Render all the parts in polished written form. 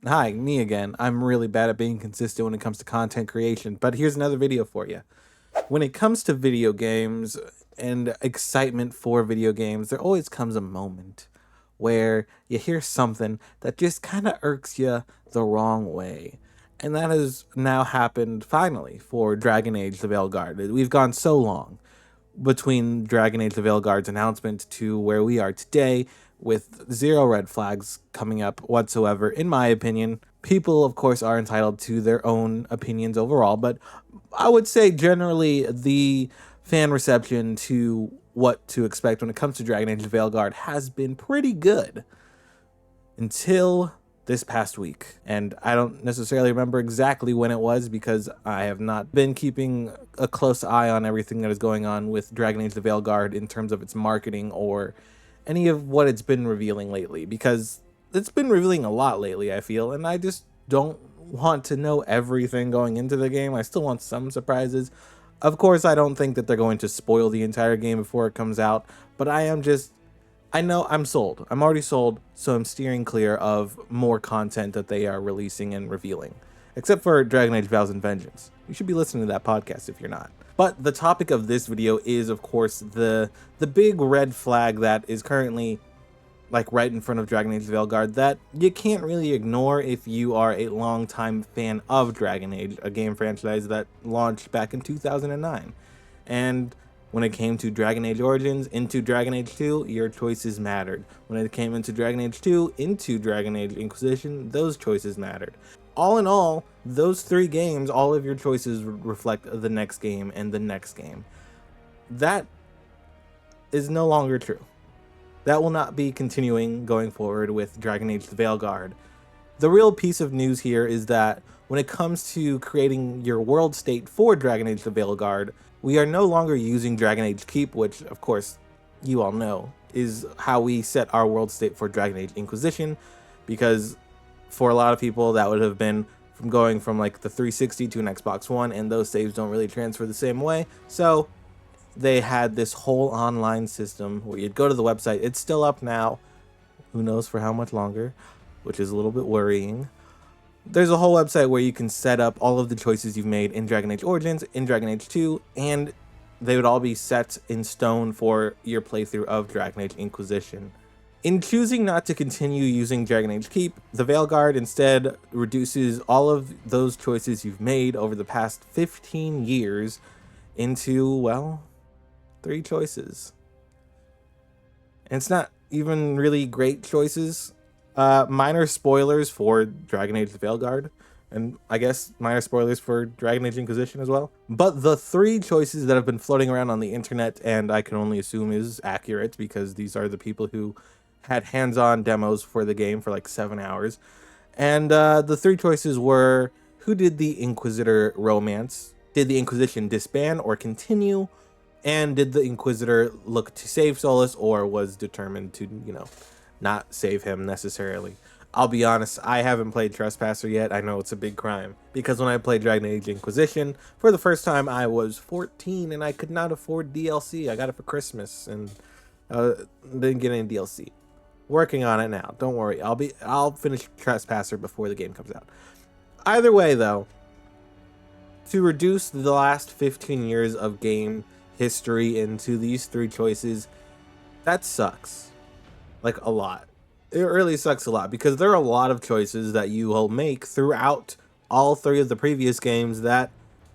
Hi, me again. I'm really bad at being consistent when it comes to content creation, but here's another video for you. When it comes to video games and excitement for video games, there always comes a moment where you hear something that just kind of irks you the wrong way. And that has now happened finally for Dragon Age The Veilguard. We've gone so long between Dragon Age The Veilguard's announcement to where we are today, with zero red flags coming up whatsoever, in my opinion. People, of course, are entitled to their own opinions overall, but I would say generally the fan reception to what to expect when it comes to Dragon Age The Veilguard has been pretty good until this past week. And I don't necessarily remember exactly when it was because I have not been keeping a close eye on everything that is going on with Dragon Age The Veilguard in terms of its marketing or any of what it's been revealing lately, because it's been revealing a lot lately, I feel, and I just don't want to know everything going into the game. I still want some surprises. Of course, I don't think that they're going to spoil the entire game before it comes out, but I know I'm sold. I'm already sold, so I'm steering clear of more content that they are releasing and revealing. Except for Dragon Age Vows and Vengeance. You should be listening to that podcast if you're not. But the topic of this video is, of course, the big red flag that is currently like right in front of Dragon Age The Veilguard that you can't really ignore if you are a longtime fan of Dragon Age, a game franchise that launched back in 2009. And when it came to Dragon Age Origins into Dragon Age 2, your choices mattered. When it came into Dragon Age 2 into Dragon Age Inquisition, those choices mattered. All in all, those three games, all of your choices reflect the next game and the next game. That is no longer true. That will not be continuing going forward with Dragon Age The Veilguard. The real piece of news here is that when it comes to creating your world state for Dragon Age The Veilguard, we are no longer using Dragon Age Keep, which, of course, you all know, is how we set our world state for Dragon Age Inquisition, because for a lot of people, that would have been from going from like the 360 to an Xbox One, and those saves don't really transfer the same way. So they had this whole online system where you'd go to the website. It's still up now. Who knows for how much longer, which is a little bit worrying. There's a whole website where you can set up all of the choices you've made in Dragon Age Origins, in Dragon Age 2, and they would all be set in stone for your playthrough of Dragon Age Inquisition. In choosing not to continue using Dragon Age Keep, the Veilguard instead reduces all of those choices you've made over the past 15 years into, well, 3 choices. And it's not even really great choices. Minor spoilers for Dragon Age The Veilguard, and I guess minor spoilers for Dragon Age Inquisition as well. But the 3 choices that have been floating around on the internet, and I can only assume is accurate because these are the people who had hands-on demos for the game for like 7 hours. And the 3 choices were: who did the Inquisitor romance? Did the Inquisition disband or continue? And did the Inquisitor look to save Solus or was determined to, not save him necessarily? I'll be honest, I haven't played Trespasser yet. I know it's a big crime, because when I played Dragon Age Inquisition for the first time, I was 14 and I could not afford DLC. I got it for Christmas and didn't get any DLC. Working on it now. Don't worry. I'll finish Trespasser before the game comes out. Either way, though, to reduce the last 15 years of game history into these 3 choices, that sucks. Like, a lot. It really sucks a lot, because there are a lot of choices that you will make throughout all 3 of the previous games that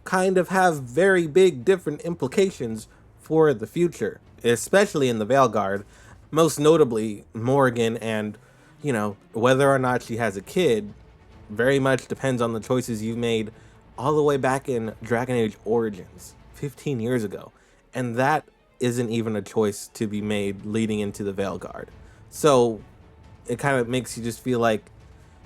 kind of have very big different implications for the future, especially in the Veilguard. Most notably, Morrigan, and, whether or not she has a kid very much depends on the choices you've made all the way back in Dragon Age Origins 15 years ago. And that isn't even a choice to be made leading into the Veilguard. So it kind of makes you just feel like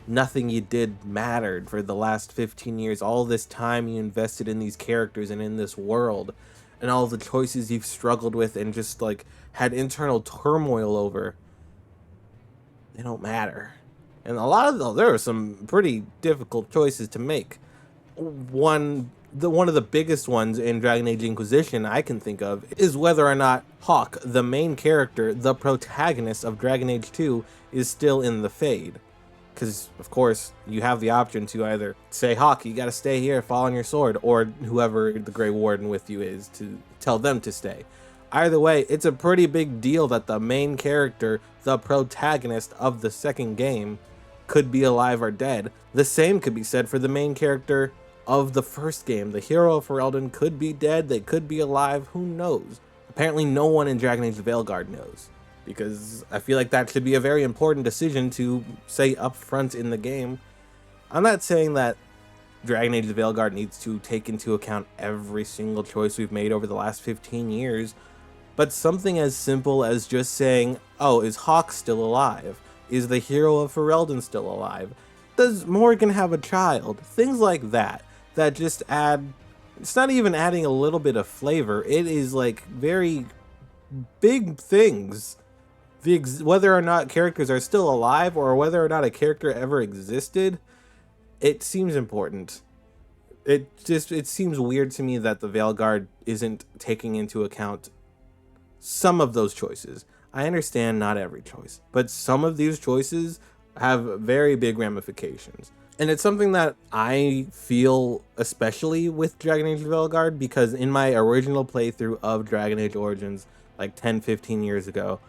nothing you did mattered for the last 15 years. All this time you invested in these characters and in this world, and all the choices you've struggled with and just like had internal turmoil over, they don't matter. And a lot of them, there are some pretty difficult choices to make. One of the biggest ones in Dragon Age Inquisition I can think of is whether or not Hawke, the main character, the protagonist of Dragon Age 2, is still in the Fade. because of course you have the option to either say, Hawk, you got to stay here, fall on your sword, or whoever the Grey Warden with you is to tell them to stay. Either way, it's a pretty big deal that the main character, the protagonist of the second game, could be alive or dead. The same could be said for the main character of the first game. The hero of Ferelden could be dead, they could be alive, who knows? Apparently no one in Dragon Age The Veilguard knows, because I feel like that should be a very important decision to say up front in the game. I'm not saying that Dragon Age The Veilguard needs to take into account every single choice we've made over the last 15 years, but something as simple as just saying, oh, is Hawk still alive? Is the hero of Ferelden still alive? Does Morgan have a child? Things like that, that just add, it's not even adding a little bit of flavor, it is like very big things. Whether or not characters are still alive or whether or not a character ever existed, it seems important. It seems weird to me that the Veilguard isn't taking into account some of those choices. I understand not every choice, but some of these choices have very big ramifications. And it's something that I feel especially with Dragon Age The Veilguard, because in my original playthrough of Dragon Age Origins, like 10-15 years ago,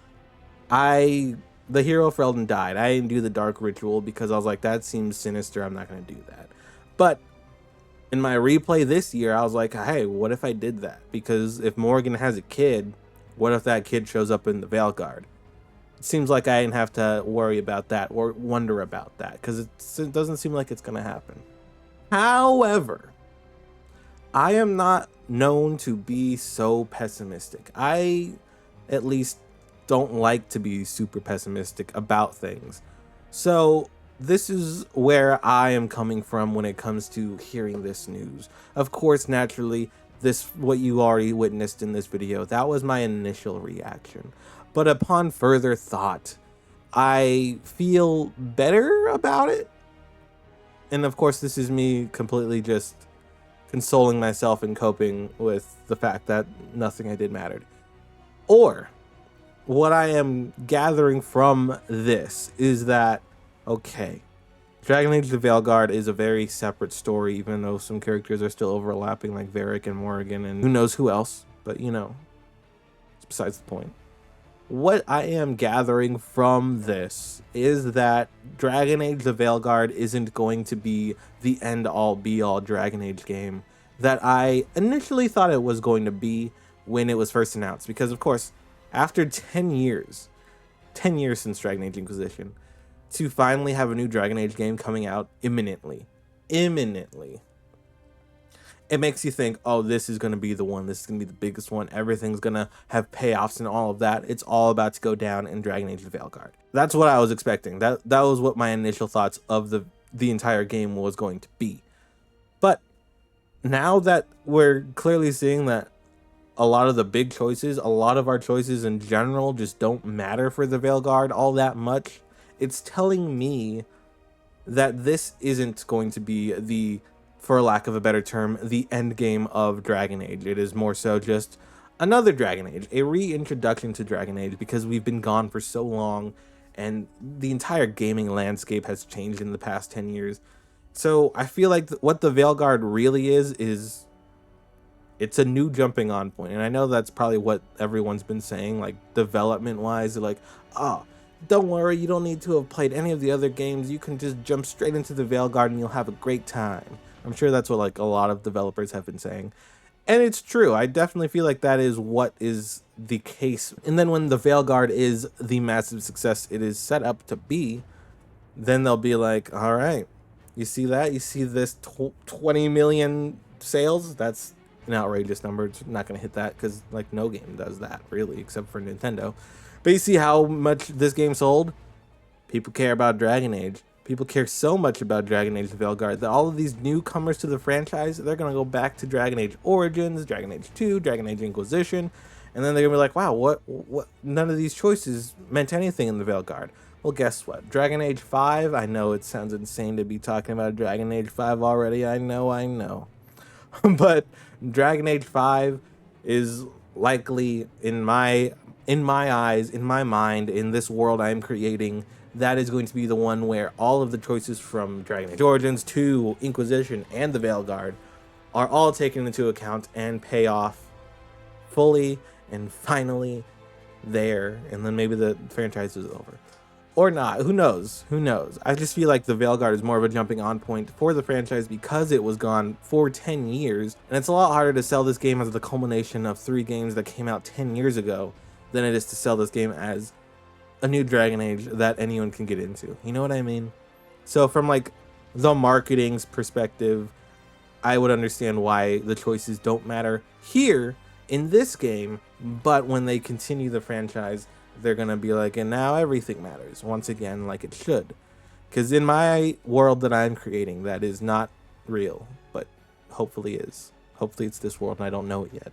the hero of Ferelden died. I didn't do the dark ritual because I was like, that seems sinister, I'm not going to do that. But in my replay this year, I was like, hey, what if I did that? Because if Morgan has a kid, what if that kid shows up in the Veilguard? It seems like I didn't have to worry about that or wonder about that, because it doesn't seem like it's going to happen. However, I am not known to be so pessimistic. I, at least, don't like to be super pessimistic about things. So this is where I am coming from when it comes to hearing this news. Of course, naturally, what you already witnessed in this video, that was my initial reaction. But upon further thought, I feel better about it. And of course, this is me completely just consoling myself and coping with the fact that nothing I did mattered. Or what I am gathering from this is that, okay, Dragon Age The Veilguard is a very separate story, even though some characters are still overlapping, like Varric and Morrigan and who knows who else, but you know, it's besides the point. What I am gathering from this is that Dragon Age The Veilguard isn't going to be the end-all be-all Dragon Age game that I initially thought it was going to be when it was first announced, because of course, after 10 years since Dragon Age Inquisition, to finally have a new Dragon Age game coming out imminently, it makes you think, oh, this is going to be the one, this is going to be the biggest one, everything's going to have payoffs and all of that, it's all about to go down in Dragon Age The Veilguard. That's what I was expecting. That was what my initial thoughts of the entire game was going to be. But now that we're clearly seeing that a lot of the big choices, a lot of our choices in general just don't matter for the Veilguard all that much, it's telling me that this isn't going to be the, for lack of a better term, the end game of Dragon Age. It is more so just another Dragon Age, a reintroduction to Dragon Age, because we've been gone for so long and the entire gaming landscape has changed in the past 10 years. So I feel like what the Veilguard really is it's a new jumping on point. And I know that's probably what everyone's been saying, like development wise, they're like, oh, don't worry, you don't need to have played any of the other games, you can just jump straight into the Veilguard and you'll have a great time. I'm sure that's what like a lot of developers have been saying. And it's true, I definitely feel like that is what is the case. And then when the Veilguard is the massive success it is set up to be, then they'll be like, all right, you see that? You see this 20 million sales? That's an outrageous number. It's not going to hit that because like no game does that really, except for Nintendo. But you see how much this game sold? People care about Dragon Age. People care so much about Dragon Age The Veilguard that all of these newcomers to the franchise, they're going to go back to Dragon Age Origins, Dragon Age 2, Dragon Age Inquisition, and then they're going to be like, wow, what? None of these choices meant anything in the Veilguard. Well, guess what? Dragon Age 5, I know it sounds insane to be talking about Dragon Age 5 already, I know. But Dragon Age 5 is likely, in my eyes, in my mind, in this world I'm creating, that is going to be the one where all of the choices from Dragon Age Origins to Inquisition and the Veilguard are all taken into account and pay off fully and finally there, and then maybe the franchise is over. Or not, who knows? Who knows? I just feel like the Veilguard is more of a jumping on point for the franchise because it was gone for 10 years, and it's a lot harder to sell this game as the culmination of 3 games that came out 10 years ago than it is to sell this game as a new Dragon Age that anyone can get into. You know what I mean? So from like the marketing's perspective, I would understand why the choices don't matter here in this game, but when they continue the franchise, they're gonna be like, and now everything matters once again, like it should. Because in my world that I'm creating, that is not real, but hopefully is. Hopefully it's this world and I don't know it yet.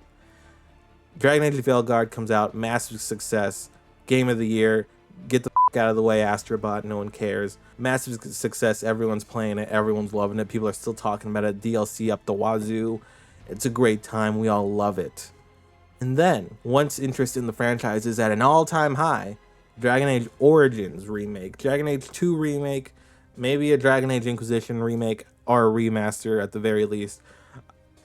Dragon Age The Veilguard comes out, massive success, game of the year, get the out of the way, Astrobot, no one cares. Massive success, everyone's playing it, everyone's loving it, people are still talking about it, DLC up the wazoo. It's a great time, we all love it. And then, once interest in the franchise is at an all-time high, Dragon Age Origins remake, Dragon Age 2 remake, maybe a Dragon Age Inquisition remake, or a remaster at the very least,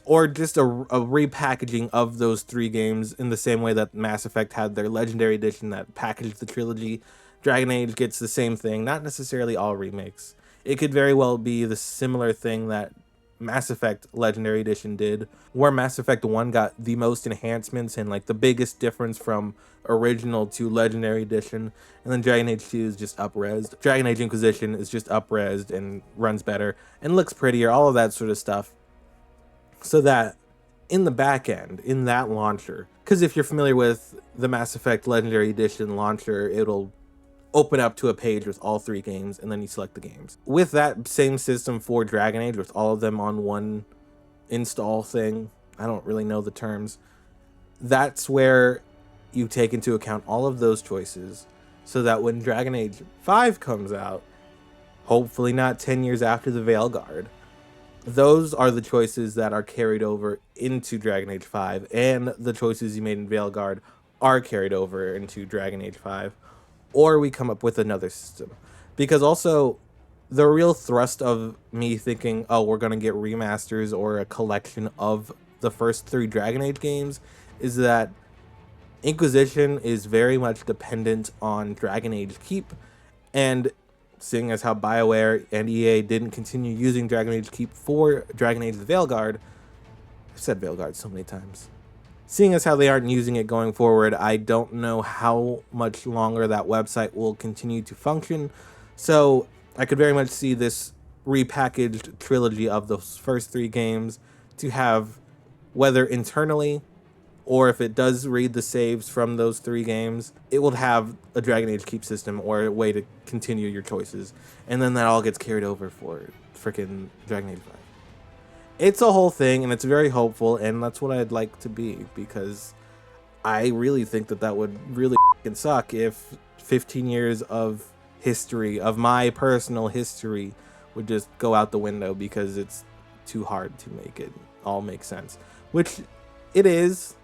or just a repackaging of those 3 games in the same way that Mass Effect had their Legendary Edition that packaged the trilogy. Dragon Age gets the same thing, not necessarily all remakes. It could very well be the similar thing that Mass Effect Legendary Edition did, where Mass Effect 1 got the most enhancements and like the biggest difference from original to Legendary Edition, and then Dragon Age 2 is just up-resed. Dragon Age Inquisition is just up-resed and runs better and looks prettier, all of that sort of stuff. So that in the back end, in that launcher, because if you're familiar with the Mass Effect Legendary Edition launcher, it'll open up to a page with all 3 games, and then you select the games. With that same system for Dragon Age, with all of them on one install thing, I don't really know the terms, that's where you take into account all of those choices, so that when Dragon Age 5 comes out, hopefully not 10 years after the Veilguard, those are the choices that are carried over into Dragon Age 5, and the choices you made in Veilguard are carried over into Dragon Age 5. Or we come up with another system. Because also, the real thrust of me thinking, oh, we're going to get remasters or a collection of the first 3 Dragon Age games is that Inquisition is very much dependent on Dragon Age Keep. And seeing as how BioWare and EA didn't continue using Dragon Age Keep for Dragon Age The Veilguard, I've said Veilguard so many times. Seeing as how they aren't using it going forward, I don't know how much longer that website will continue to function. So I could very much see this repackaged trilogy of those first 3 games to have, whether internally or if it does read the saves from those 3 games, it will have a Dragon Age Keep system or a way to continue your choices. And then that all gets carried over for freaking Dragon Age 5. It's a whole thing, and it's very hopeful, and that's what I'd like to be, because I really think that that would really suck if 15 years of history, of my personal history, would just go out the window because it's too hard to make it all make sense. Which it is.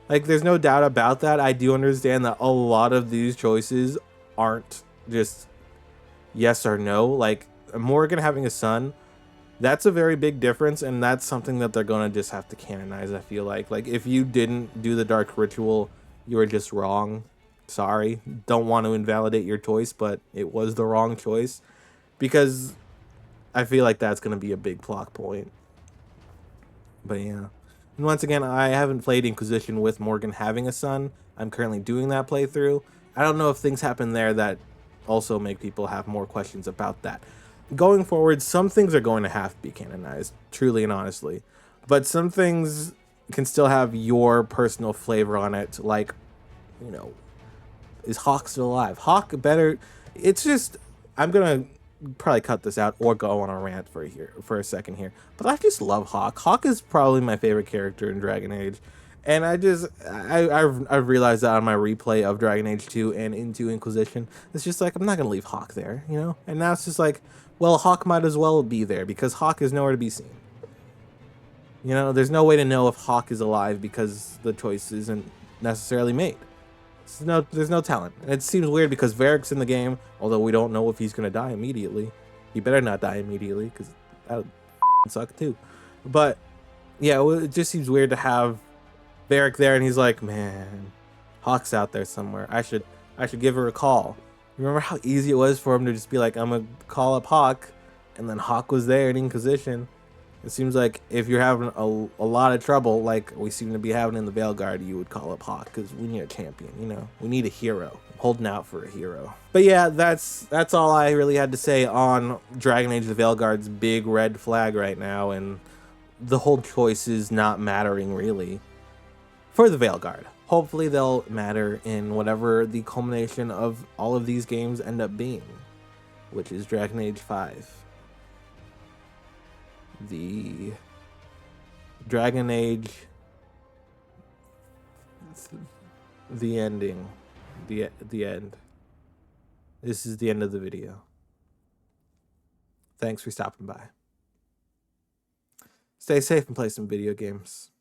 Like, there's no doubt about that. I do understand that a lot of these choices aren't just yes or no. Like, Morgan having a son, that's a very big difference, and that's something that they're going to just have to canonize, I feel like. Like, if you didn't do the Dark Ritual, you were just wrong. Sorry. Don't want to invalidate your choice, but it was the wrong choice. Because I feel like that's going to be a big plot point. But yeah. And once again, I haven't played Inquisition with Morgan having a son. I'm currently doing that playthrough. I don't know if things happen there that also make people have more questions about that. Going forward, some things are going to have to be canonized, truly and honestly. But some things can still have your personal flavor on it, like, you know, is Hawk still alive? Hawk better... It's just... I'm going to probably cut this out or go on a rant for a second here. But I just love Hawk. Hawk is probably my favorite character in Dragon Age. And I've realized that on my replay of Dragon Age 2 and into Inquisition. It's just like, I'm not going to leave Hawk there, you know? And now it's just like, well, Hawk might as well be there because Hawk is nowhere to be seen. You know, there's no way to know if Hawk is alive because the choice isn't necessarily made. There's no talent. And it seems weird because Varric's in the game, although we don't know if he's gonna die immediately. He better not die immediately, because that would suck too. But yeah, it just seems weird to have Varric there, and he's like, man, Hawk's out there somewhere. I should give her a call. Remember how easy it was for him to just be like, I'm gonna call up Hawk, and then Hawk was there in Inquisition. It seems like if you're having a lot of trouble, like we seem to be having in the Veilguard, you would call up Hawk, because we need a champion, you know? We need a hero. I'm holding out for a hero. But yeah, that's all I really had to say on Dragon Age The Veilguard's big red flag right now, and the whole choice is not mattering really for the Veilguard. Hopefully they'll matter in whatever the culmination of all of these games end up being, which is Dragon Age 5. The Dragon Age, the ending, the end. This is the end of the video. Thanks for stopping by. Stay safe and play some video games.